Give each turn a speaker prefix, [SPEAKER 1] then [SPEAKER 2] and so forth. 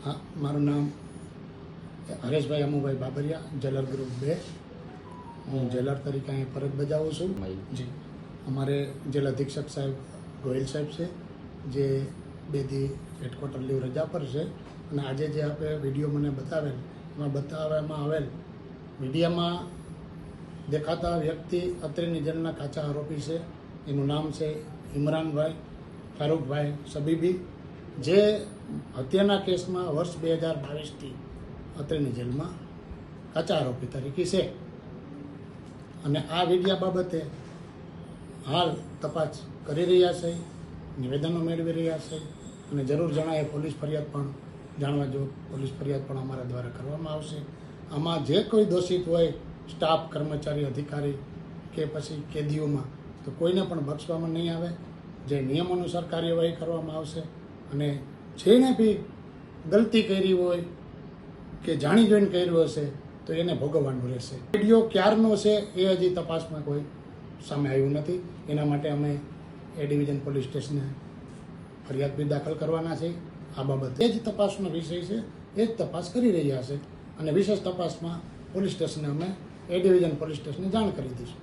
[SPEAKER 1] हाँ, मारू नाम हरेशभाई अमुभाई बाबरिया, जेलर ग्रुप 2। हूँ जेलर तरीके अहीं फरज बजावुं छुं। जी, अमारे जेल अधीक्षक साहेब गोयल साहेब से जे 2 દી हेडक्वार्टर લીવ रजा पर है। અને આજે જે આપણે વિડીયો મને બતાવેલ એમાં બતાવવામાં આવેલ મીડિયામાં દેખાતા વ્યક્તિ અત્રેની જેલના કાચા આરોપી છે। એનું નામ છે ઇમરાનભાઈ ફારૂકભાઈ સબીબી, જે હત્યાના કેસમાં વર્ષ 2022થી અત્રેની જેલમાં કાચા આરોપી તરીકે છે। અને આ વિડીયા બાબતે હાલ તપાસ કરી રહ્યા છે, નિવેદનો મેળવી રહ્યા છે અને જરૂર જણાય પોલીસ ફરિયાદ પણ જાણવા જો પોલીસ ફરિયાદ પણ અમારા દ્વારા કરવામાં આવશે। આમાં જે કોઈ દોષિત હોય સ્ટાફ, કર્મચારી, અધિકારી કે પછી કેદીઓમાં, તો કોઈને પણ બક્ષવામાં નહીં આવે। જે નિયમ અનુસાર કાર્યવાહી કરવામાં આવશે અને જેણે બી ગલતી કરી હોય કે જાણી જોઈને કર્યું હશે તો એને ભોગવવાનું રહેશે। વિડીયો ક્યારનો છે એ હજી તપાસમાં કોઈ સામે આવ્યું નથી। એના માટે અમે એ ડિવિઝન પોલીસ સ્ટેશને ફરિયાદ બી દાખલ કરવાના છે। આ બાબતે એ જ તપાસનો વિષય છે, એ જ તપાસ કરી રહ્યા છે અને વિશેષ તપાસમાં પોલીસ સ્ટેશને અમે એ ડિવિઝન પોલીસ સ્ટેશને જાણ કરી દઈશું।